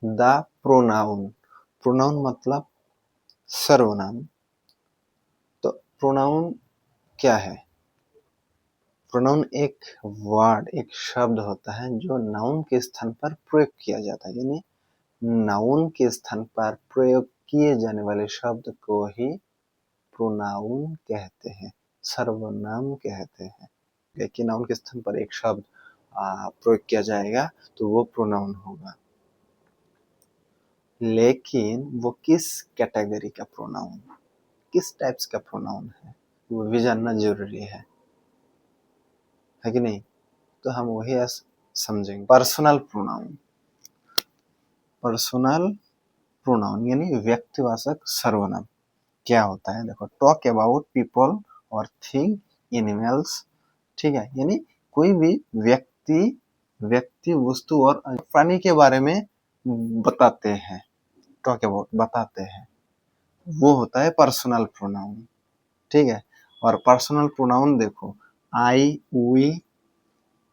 The pronoun, pronoun मतलब सर्वनाम। तो प्रोनाउन क्या है? प्रोनाउन एक वर्ड, एक शब्द होता है जो नाउन के स्थान पर प्रयोग किया जाता है, यानी नाउन के स्थान पर प्रयोग किए जाने वाले शब्द को ही प्रोनाउन कहते हैं, सर्वनाम कहते हैं। लेकिन नाउन के स्थान पर एक शब्द प्रयोग किया जाएगा तो वो प्रोनाउन होगा। लेकिन वो किस कैटेगरी का प्रोनाउन, किस टाइप्स का प्रोनाउन है, वो भी जानना जरूरी है कि नहीं? तो हम वही समझेंगे। पर्सनल प्रोनाउन, पर्सनल प्रोनाउन यानी व्यक्तिवाचक सर्वनाम क्या होता है? देखो, टॉक अबाउट पीपल और थिंग, एनिमल्स, ठीक है, यानी कोई भी व्यक्ति वस्तु और प्राणी के बारे में बताते हैं, टॉक अबाउट बताते हैं, वो होता है पर्सनल प्रोनाउन। ठीक है, और पर्सनल प्रोनाउन देखो, I, we,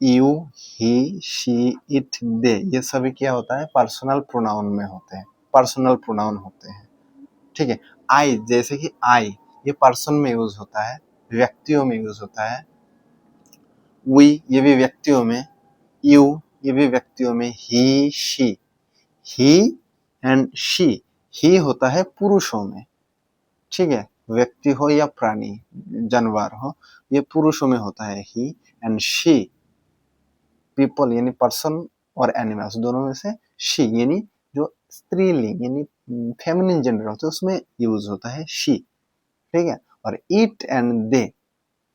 you, he, she, it, they, ये सभी क्या होता है? पर्सनल प्रोनाउन में होते हैं, पर्सनल प्रोनाउन होते हैं। ठीक है, आई, जैसे कि आई, ये पर्सन में यूज होता है, व्यक्तियों में यूज होता है। वी, ये भी व्यक्तियों में। यू, ये भी व्यक्तियों में। ही, शी, ही एंड शी, ही होता है पुरुषों में। ठीक है, व्यक्ति हो या प्राणी, जानवर हो, ये पुरुषों में होता है ही। एंड शी, पीपल यानी पर्सन और एनिमल्स दोनों में से शी यानी जो स्त्रीलिंग यानी फेमिनिन जेंडर होता है उसमें यूज होता है शी। ठीक है, और इट एंड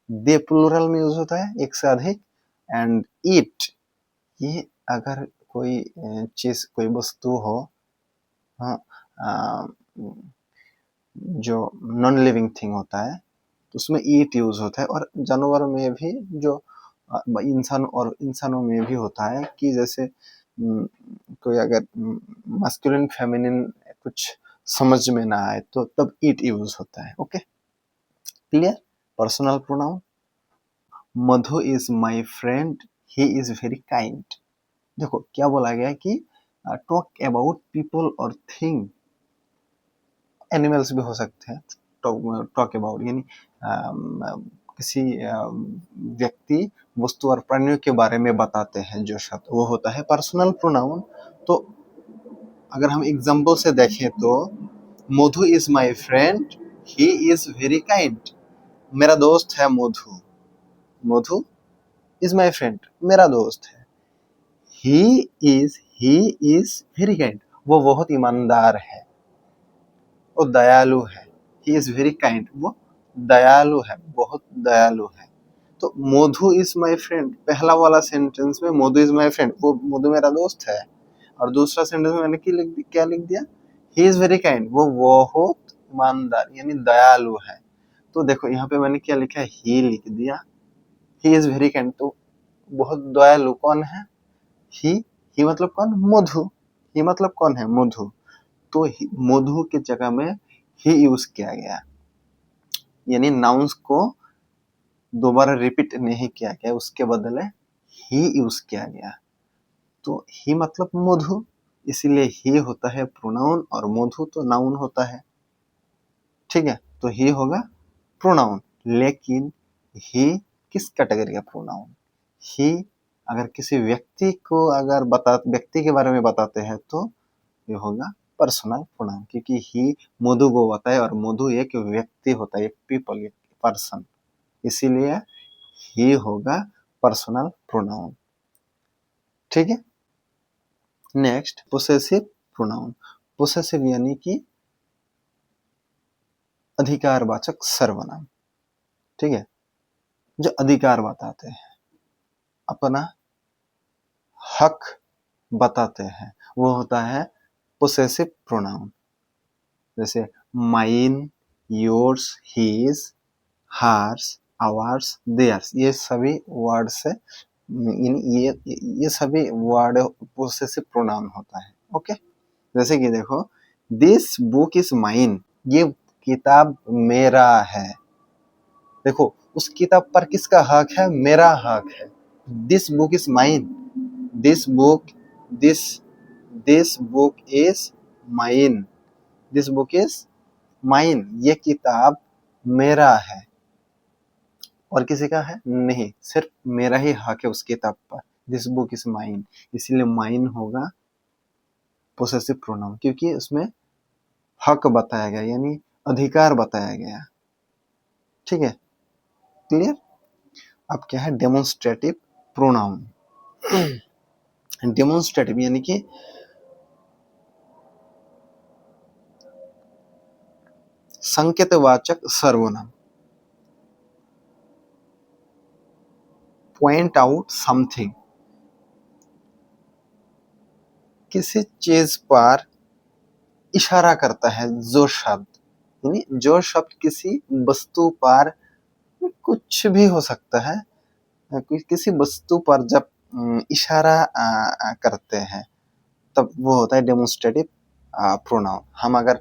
दे प्लूरल में यूज होता है, एक से अधिक। एंड इट, ये अगर कोई चीज, कोई वस्तु हो, हाँ, जो नॉन लिविंग थिंग होता है तो उसमें ईट यूज होता है। और जानवरों में भी जो इंसानों में भी होता है कि जैसे कोई अगर मस्कुलिन फेमिनिन कुछ समझ में ना आए तो तब ईट यूज होता है। Okay, clear? Personal pronoun. Madhu is my friend, he is very kind. देखो क्या बोला गया है कि टॉक अबाउट पीपल और थिंग, एनिमल्स भी हो सकते हैं, टॉक अबाउट यानी किसी व्यक्ति वस्तु और प्राणियों के बारे में बताते हैं जो शब्द, वो होता है पर्सनल प्रोनाउन। तो अगर हम एग्जाम्पल से देखें तो Madhu is my friend, he is very kind. मेरा दोस्त है मधु, मधु इज माई फ्रेंड, मेरा दोस्त है। ही इज वेरी काइंड, वो बहुत ईमानदार है, वो दयालु है। ही इज वेरी काइंड, वो दयालु है, बहुत दयालु है। तो मधु इज माई फ्रेंड, पहला वाला सेंटेंस में मधु इज माई फ्रेंड, वो मधु मेरा दोस्त है। और दूसरा सेंटेंस में मैंने क्या लिख दिया? ही इज वेरी काइंड, वो बहुत ईमानदार यानी दयालु है। तो देखो यहाँ पे मैंने क्या लिखा है? ही लिख दिया। ही इज वेरी काइंड, तो बहुत दयालु कौन है? ही मतलब कौन? मधु। ही मतलब कौन है? मधु। तो मधु की जगह में ही यूज किया गया, यानी नाउन्स को दोबारा रिपीट नहीं किया गया, उसके बदले ही यूज किया गया। तो ही मतलब मधु, इसीलिए ही होता है प्रोनाउन और मधु तो नाउन होता है। ठीक है, तो ही होगा प्रोनाउन। लेकिन ही किस कैटेगरी का प्रोनाउन? ही अगर किसी व्यक्ति को व्यक्ति के बारे में बताते हैं तो ये होगा पर्सनल प्रोनाउन, क्योंकि ही मधु को होता है और मधु एक व्यक्ति होता है, एक पीपल, एक पर्सन, इसीलिए ही होगा पर्सनल प्रोनाउन। ठीक है, नेक्स्ट पोसेसिव प्रोनाउन। पोसेसिव यानी कि अधिकारवाचक सर्वनाम। ठीक है, जो अधिकार बताते हैं, अपना हक बताते हैं, वो होता है पोसेसिव प्रोनाउन। जैसे mine, yours, his, hers, ours, theirs, ये सभी वर्ड से ये सभी वर्ड पोसेसिव प्रोनाउन होता है। ओके, जैसे कि देखो, दिस बुक इज माइन, ये किताब मेरा है। देखो, उस किताब पर किसका हक है? मेरा हक है। This book is mine, this book, this this book is mine, this book is mine, ये किताब मेरा है। और किसी का है नहीं, सिर्फ मेरा ही हक है उस किताब पर। दिस बुक इज माइन, इसीलिए माइन होगा पोसेसिव प्रोनाउन, क्योंकि उसमें हक बताया गया, यानी अधिकार बताया गया। ठीक है, क्लियर। अब क्या है डेमोन्स्ट्रेटिव प्रोनाउन। डेमोन्स्ट्रेटिव यानी कि संकेतवाचक सर्वनाम। पॉइंट आउट समथिंग, किसी चीज पर इशारा करता है जो शब्द, यानी जो शब्द किसी वस्तु पर, कुछ भी हो सकता है, किसी वस्तु पर जब इशारा करते हैं तब वो होता है डेमोन्स्ट्रेटिव प्रोनाउन। हम अगर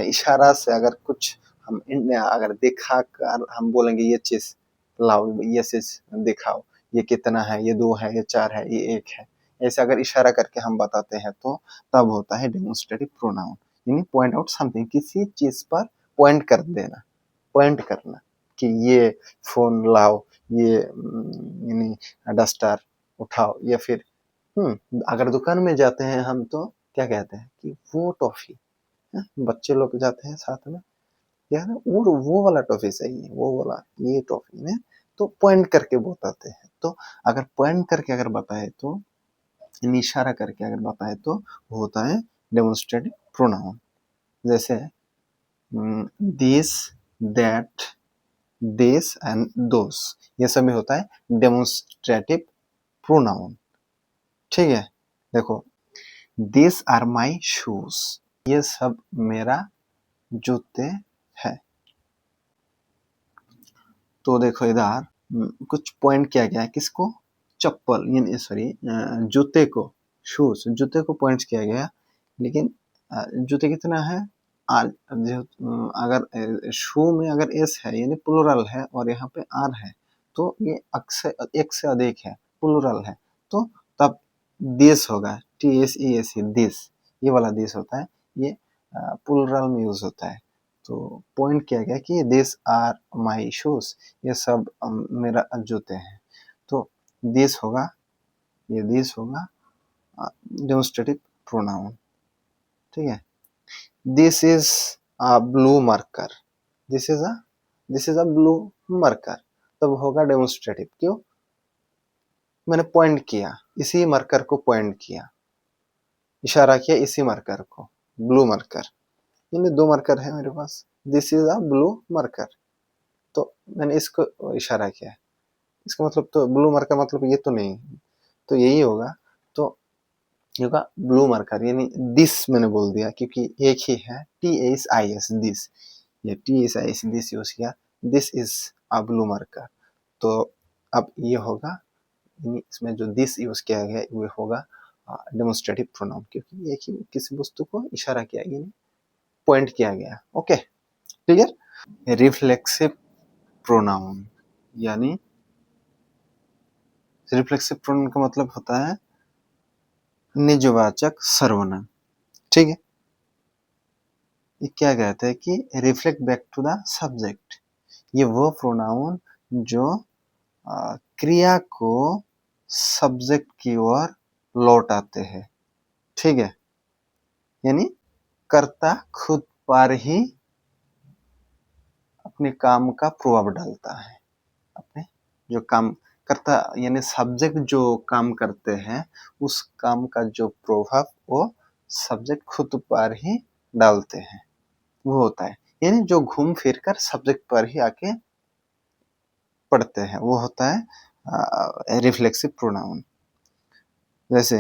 इशारा से अगर कुछ हम अगर दिखा कर हम बोलेंगे ये चीज लाओ, ये चीज दिखाओ, ये कितना है, ये 2 है, ये 4 है, ये 1 है, ऐसे अगर इशारा करके हम बताते हैं तो तब होता है डेमोन्स्ट्रेटिव प्रोनाउन। यानी पॉइंट आउट समथिंग, किसी चीज पर पॉइंट कर देना, पॉइंट करना कि ये फोन लाओ, ये यानी डस्टर उठाओ, या फिर अगर दुकान में जाते हैं हम तो क्या कहते हैं कि वो टॉफी, बच्चे लोग जाते हैं साथ में, क्या है वो वाला टॉफी चाहिए, वो वाला, ये टॉफी में, तो पॉइंट करके बताते हैं। तो अगर पॉइंट करके अगर बताए तो, इशारा करके अगर बताए तो वो होता है डेमोन्स्ट्रेटिव प्रोनाउन। जैसे this, that, this and those, ये सब में होता है डेमोन्स्ट्रेटिव प्रोनाउन। ठीक है, देखो दिस आर माई शूज, ये सब मेरा जूते है। तो देखो इधर कुछ पॉइंट किया गया है, किसको, चप्पल यानी सॉरी जूते को, शूज, जूते को पॉइंट किया गया, लेकिन जूते कितना है, अगर शू में अगर एस है यानी प्लूरल है और यहाँ पे आर है तो ये अक्सर एक से अधिक है, प्लूरल है, तो तब दिस होगा, TSES, दिस, ये वाला दिस होता है, ये प्लूरल में यूज होता है। तो पॉइंट किया गया कि दिस आर माई शूज, ये सब मेरा जूते हैं, तो दिस होगा, ये दिस होगा डेमोन्स्ट्रेटिव प्रोनाउन। ठीक है, this is a blue marker, this is a this is a blue marker, तब होगा डेमोन्स्ट्रेटिव, क्यों, मैंने पॉइंट किया, इसी मार्कर को पॉइंट किया, इशारा किया इसी मार्कर को, ब्लू मार्कर, यानी 2 मार्कर है मेरे पास, this is a blue marker, तो मैंने इसको इशारा किया, इसका मतलब तो ब्लू मार्कर मतलब ये तो नहीं, तो यही होगा, तो ये होगा ब्लू मार्कर, यानी दिस मैंने बोल दिया क्योंकि एक ही है, TSIS दिस, ये TSIS दिस यूज किया, this is a blue marker, तो अब ये होगा, इसमें जो दिस यूज किया गया वो होगा डेमोन्स्ट्रेटिव प्रोनाउन, क्योंकि एक ही किसी वस्तु को इशारा किया गया, पॉइंट किया गया। Okay, clear. रिफ्लेक्सिव प्रोनाउन, यानी रिफ्लेक्सिव प्रोनाउन का मतलब होता है निजवाचक सर्वनाम। ठीक है, ये क्या कहते हैं कि reflect back to the subject, ये वो प्रोनाउन जो क्रिया को सब्जेक्ट की ओर लौट आते हैं। ठीक है, यानी कर्ता खुद पर ही अपने काम का प्रभाव डालता है, अपने जो काम करता यानी सब्जेक्ट जो काम करते हैं उस काम का जो प्रभाव वो सब्जेक्ट खुद पर ही डालते हैं, वो होता है, यानी जो घूम फिर कर सब्जेक्ट पर ही आके पढ़ते हैं, वो होता है रिफ्लेक्सिव प्रोनाउन। जैसे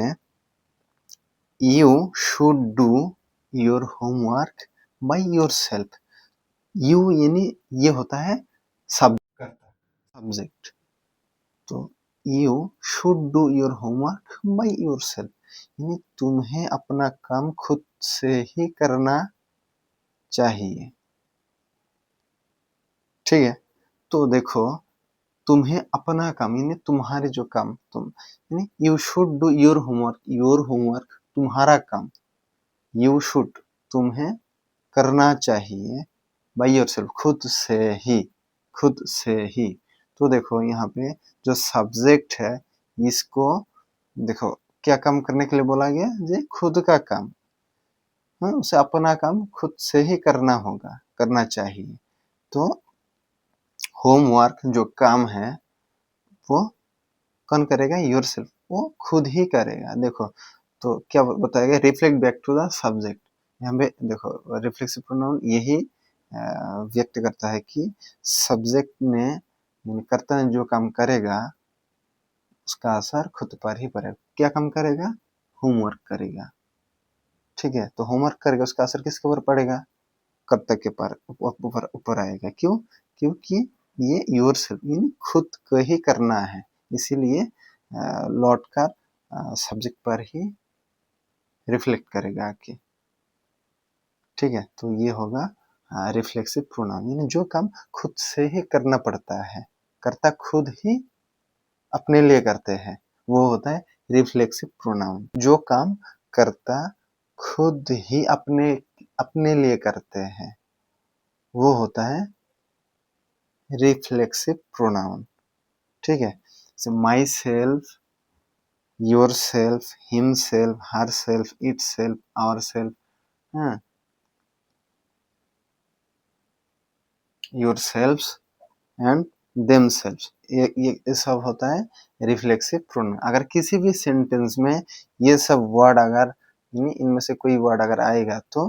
you should do your homework by yourself, you यानी ये होता है सब्जेक्ट, तो you should do your homework by yourself, यानी तुम्हें अपना काम खुद से ही करना चाहिए। ठीक है, तो देखो तुम्हें अपना काम यानी तुम्हारे जो काम तुम, यानी you should do your homework, your homework तुम्हारा काम, यू शुड, तुम्हें करना चाहिए, बाई योर सेल्फ, खुद से ही, खुद से ही। तो देखो यहाँ पे जो सब्जेक्ट है इसको देखो क्या काम करने के लिए बोला गया, ये खुद का काम, उसे अपना काम खुद से ही करना होगा, करना चाहिए। तो होमवर्क जो काम है वो कौन करेगा, योरसेल्फ, वो खुद ही करेगा। देखो तो क्या बताएगा, reflect back to the subject. यहाँ पे देखो रिफ्लेक्सिव प्रोनाउन यही व्यक्त करता है कि सब्जेक्ट ने, यानी कर्ता ने जो काम करेगा उसका असर खुद पर ही पड़ेगा। क्या काम करेगा, होमवर्क करेगा, ठीक है। तो होमवर्क करेगा, उसका असर किसके ऊपर पड़ेगा, कर्ता के पर ऊपर ऊपर आएगा। क्यों, क्योंकि ये योरसेल्फ यानी खुद को ही करना है, इसीलिए लौट कर सब्जेक्ट पर ही रिफ्लेक्ट करेगा आके, ठीक है। तो ये होगा रिफ्लेक्सिव प्रोनाउन, यानी जो काम खुद से ही करना पड़ता है, कर्ता खुद ही अपने लिए करते हैं, वो होता है रिफ्लेक्सिव प्रोनाउन। जो काम कर्ता खुद ही अपने अपने लिए करते हैं वो होता है रिफ्लेक्सिव प्रोनाउन, ठीक है। so myself, yourself, himself, herself, itself, ourself, हाँ, yourself and themself, ये सब होता है रिफ्लेक्सिव प्रोनाउन। अगर किसी भी सेंटेंस में ये सब वर्ड अगर इनमें से कोई वर्ड अगर आएगा तो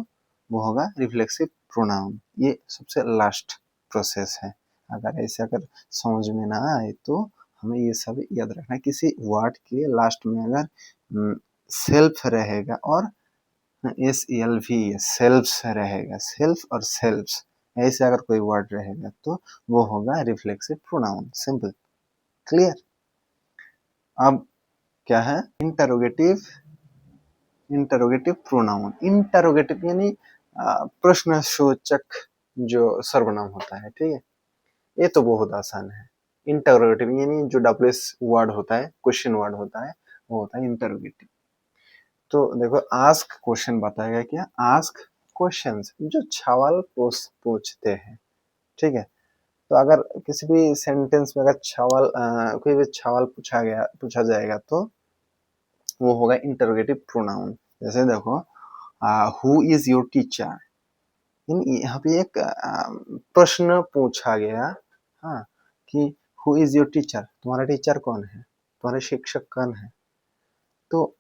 वो होगा रिफ्लेक्सिव प्रोनाउन। ये सबसे लास्ट प्रोसेस है। अगर ऐसे अगर समझ में ना आए तो हमें ये सब याद रखना है। किसी वर्ड के लास्ट में अगर सेल्फ रहेगा और SELF सेल्फ्स रहेगा, सेल्फ और सेल्फ्स, ऐसे अगर कोई वर्ड रहेगा तो वो होगा रिफ्लेक्सिव प्रोनाउन। Simple, clear. अब क्या है, इंटरोगेटिव, इंटरोगेटिव प्रोनाउन। इंटरोगेटिव यानी प्रश्नसूचक जो सर्वनाम होता है, ठीक है। ये तो बहुत आसान है। इंटरोगेटिव यानी जो WS वर्ड होता है, क्वेश्चन वर्ड होता है, वो होता है इंटरोगेटिव। तो देखो आस्क क्वेश्चन बताएगा, क्या, आस्क क्वेश्चंस, जो सवाल पूछते हैं, ठीक है। तो अगर किसी भी सेंटेंस में अगर सवाल कोई भी सवाल पूछा जाएगा तो वो होगा इंटरोगेटिव प्रोनाउन। जैसे देखो हु इज योर टीचर, यहाँ पे एक प्रश्न पूछा गया, हाँ, कि हु इज योर टीचर, तुम्हारा टीचर कौन है, तुम्हारे शिक्षक कौन है। तो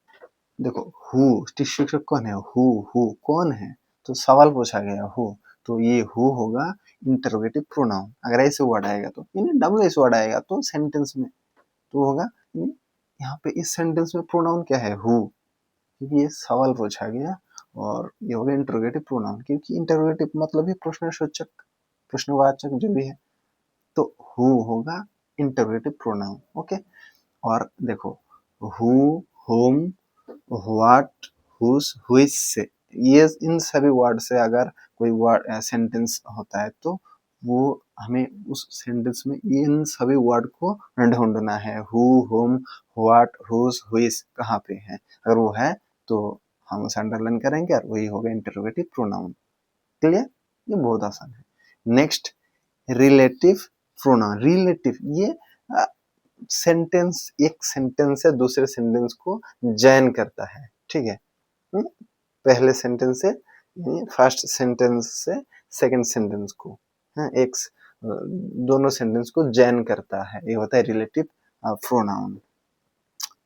देखो हु, शिक्षक कौन है, हु कौन है, तो सवाल पूछा गया हु, तो ये हु होगा इंटरोगेटिव प्रोनाउन। अगर ऐसे वर्ड आएगा तो, यानी WS वर्ड आएगा तो सेंटेंस में तो होगा, यहाँ पे इस सेंटेंस में प्रोनाउन क्या है, हु, क्योंकि ये सवाल पूछा गया, और ये होगा इंटरोगेटिव प्रोनाउन, क्योंकि इंटरोगेटिव मतलब ही प्रश्नसूचक, प्रश्नवाचक जो भी है, तो हु होगा इंटरोगेटिव प्रोनाउन। ओके, और देखो who, whom, what, whose, which से, ये इन सभी वर्ड से अगर कोई वर्ड सेंटेंस होता है तो वो हमें उस सेंटेंस में इन सभी वर्ड को ढूंढना है। Who, whom, what, whose, which कहाँ पे है, अगर वो है तो हम उसे अंडरलाइन करेंगे और वही होगा इंटरोगेटिव प्रोनाउन। क्लियर, ये बहुत आसान है। Next, relative pronoun. रिलेटिव ये सेंटेंस, एक सेंटेंस से दूसरे सेंटेंस को जॉइन करता है, ठीक है। पहले सेंटेंस से, फर्स्ट सेंटेंस से सेकंड सेंटेंस को, एक दोनों सेंटेंस को जॉइन करता है, ये होता है रिलेटिव प्रोनाउन,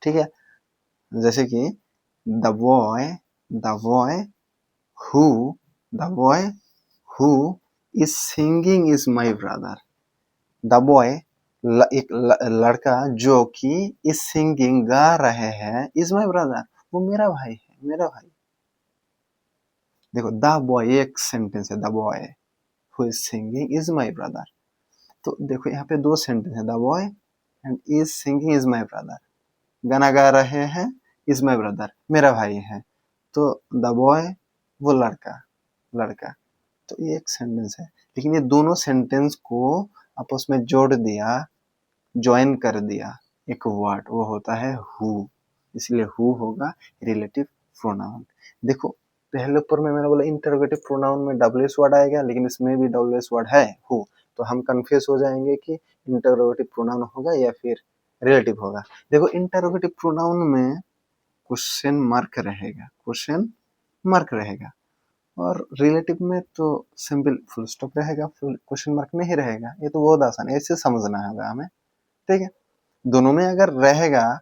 ठीक है। जैसे कि the boy, the boy who, the boy who is singing is my brother. The boy एक लड़का जो कि इज सिंगिंग गा रहे हैं, इज माई ब्रदर, वो मेरा भाई है, मेरा भाई। देखो द बॉय एक सेंटेंस है, the boy who is singing is my brother. तो देखो यहाँ पे दो सेंटेंस है, the boy and is singing is my brother, गाना गा रहे हैं, इज माई ब्रदर मेरा भाई है। तो द बॉय वो लड़का, लड़का, तो ये एक सेंटेंस है। लेकिन ये दोनों सेंटेंस को आपस में जोड़ दिया, ज्वाइन कर दिया एक वर्ड, वो होता है हु, इसलिए हु होगा रिलेटिव प्रोनाउन। देखो पहले ऊपर में मैंने बोला इंटरोगेटिव प्रोनाउन में डब्ल्यूएस वर्ड आएगा, लेकिन इसमें भी डब्ल्यूएस वर्ड है हु, तो हम कंफ्यूज हो जाएंगे कि इंटरोगेटिव प्रोनाउन होगा या फिर रिलेटिव होगा। देखो इंटरोगेटिव प्रोनाउन में क्वेश्चन मार्क रहेगा, क्वेश्चन मार्क रहेगा, और रिलेटिव में तो सिंपल फुल स्टॉप रहेगा, क्वेश्चन मार्क नहीं रहेगा। ये तो बहुत आसान है, ऐसे समझना होगा हमें, ठीक है। दोनों में अगर रहेगा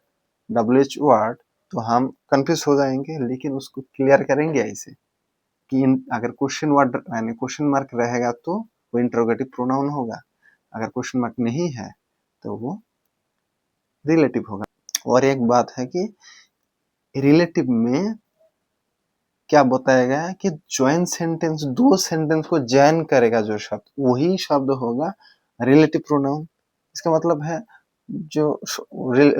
डब्ल्यूएच वर्ड तो हम कंफ्यूज हो जाएंगे, लेकिन उसको क्लियर करेंगे ऐसे कि अगर क्वेश्चन वर्ड यानी क्वेश्चन मार्क रहेगा तो वो इंटरोगेटिव प्रोनाउन होगा, अगर क्वेश्चन मार्क नहीं है तो वो रिलेटिव होगा। और एक बात है कि रिलेटिव में क्या बताएगा कि ज्वाइन सेंटेंस, दो सेंटेंस को ज्वाइन करेगा जो शब्द, वही शब्द होगा रिलेटिव प्रोनाउन। इसका मतलब है जो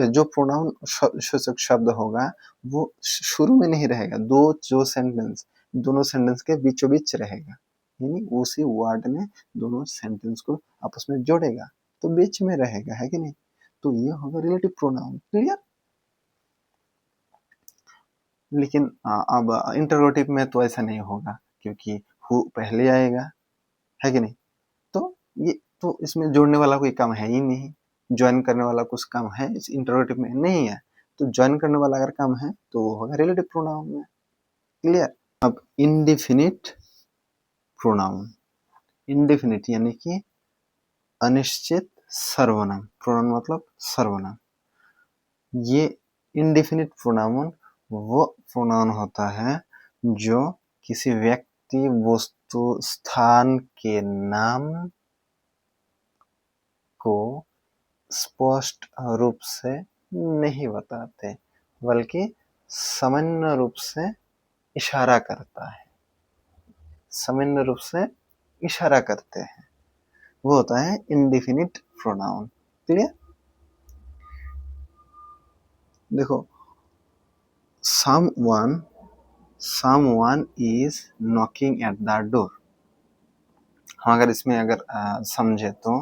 जो प्रोनाउन सूचक शब्द होगा वो शुरू में नहीं रहेगा, जो सेंटेंस दोनों सेंटेंस के बीचों बीच रहेगा, यानी उसी वर्ड ने दोनों सेंटेंस को आपस में जोड़ेगा, तो बीच में रहेगा, है कि नहीं। तो ये होगा रिलेटिव प्रोनाउन, क्लियर। लेकिन अब इंटरोगेटिव में तो ऐसा नहीं होगा, क्योंकि हु पहले आएगा, है कि नहीं। तो ये तो इसमें जोड़ने वाला कोई काम है ही नहीं, ज्वाइन करने वाला कुछ काम है इस इंटरोगेटिव में नहीं है, तो ज्वाइन करने वाला अगर काम है तो वो होगा रिलेटिव प्रोनाउन में, क्लियर। अब इंडेफिनिट प्रोनाउन, इंडेफिनिट यानी कि अनिश्चित सर्वनाम, प्रोनाउन मतलब सर्वनाम। ये इंडेफिनिट प्रोनाउन वो प्रोनाउन होता है जो किसी व्यक्ति, वस्तु, स्थान के नाम को स्पष्ट रूप से नहीं बताते, बल्कि सामान्य रूप से इशारा करता है, सामान्य रूप से इशारा करते हैं, वो होता है इंडेफिनिट प्रोनाउन, क्लियर। देखो someone is knocking at the door, हम अगर इसमें अगर समझे तो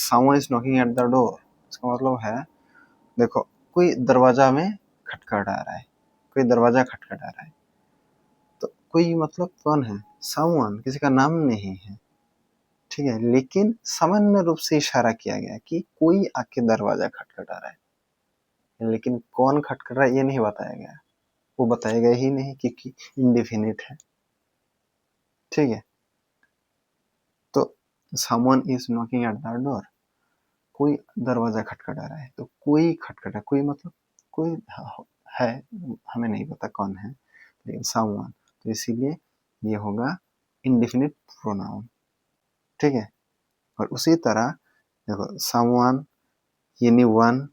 someone is knocking at the door इसका मतलब है, देखो कोई दरवाजा में खटखटा रहा है, कोई दरवाजा खटखटा रहा है, तो कोई मतलब कौन है, someone, किसी का नाम नहीं है, ठीक है, लेकिन सामान्य रूप से इशारा किया गया कि कोई आके दरवाजा खटखटा रहा है, लेकिन कौन खटखटा रहा है ये नहीं बताया गया, वो बताया गया ही नहीं क्योंकि इंडेफिनिट है, ठीक है। तो someone is knocking at the door, कोई दरवाजा खटखटा रहा है, तो कोई खटखटा, कोई मतलब कोई है, हमें नहीं पता कौन है, लेकिन someone, तो इसीलिए ये होगा इंडेफिनिट प्रोनाउन, ठीक है। और उसी तरह देखो someone, anyone,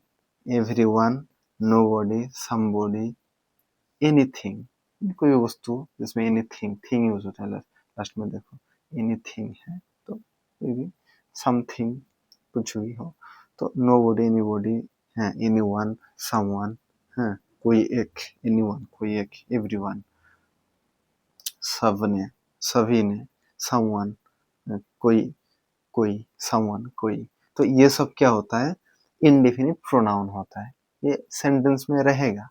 everyone, nobody, somebody, anything, कोई वस्तु जिसमें anything थिंग यूज होता है लास्ट में, देखो anything है तो कोई भी समथिंग कुछ भी हो, तो nobody, anybody है, anyone, someone है, कोई एक, anyone कोई एक, everyone सबने, सभी ने, someone कोई, कोई, someone कोई, तो ये सब क्या होता है, इंडेफिनिट प्रोनाउन होता है, ये सेंटेंस में रहेगा,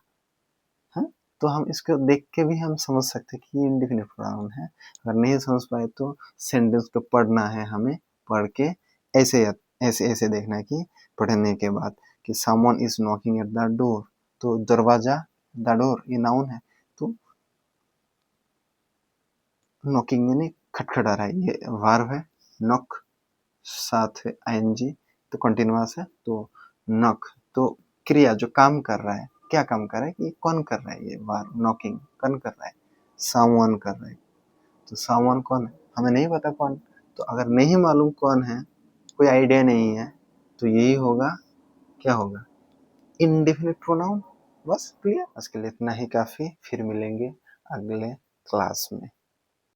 है। तो हम इसको देख के भी हम समझ सकते हैं कि ये इंडेफिनिट प्रोनाउन है। अगर नहीं समझ पाए तो सेंटेंस को पढ़ना है हमें, पढ़ के ऐसे ऐसे ऐसे देखना है कि पढ़ने के बाद कि someone is knocking at the door, तो दरवाजा, द डोर ये नाउन है, तो नॉकिंग यानी खटखटा रहा है, ये वर्ब है, नॉक साथ है आईएनजी, तो कंटिन्यूअस है, तो नॉक तो क्रिया जो काम कर रहा है, क्या काम कर रहा है, ये कौन कर रहा है, ये वर्ब नॉकिंग कौन कर रहा है, समवन कर रहा है, तो समवन कौन है, हमें नहीं पता कौन, तो अगर नहीं मालूम कौन है, कोई आइडिया नहीं है, तो यही होगा, क्या होगा, इंडेफिनिट प्रोनाउन। बस क्लियर, आज के लिए इतना ही काफी, फिर मिलेंगे अगले क्लास में।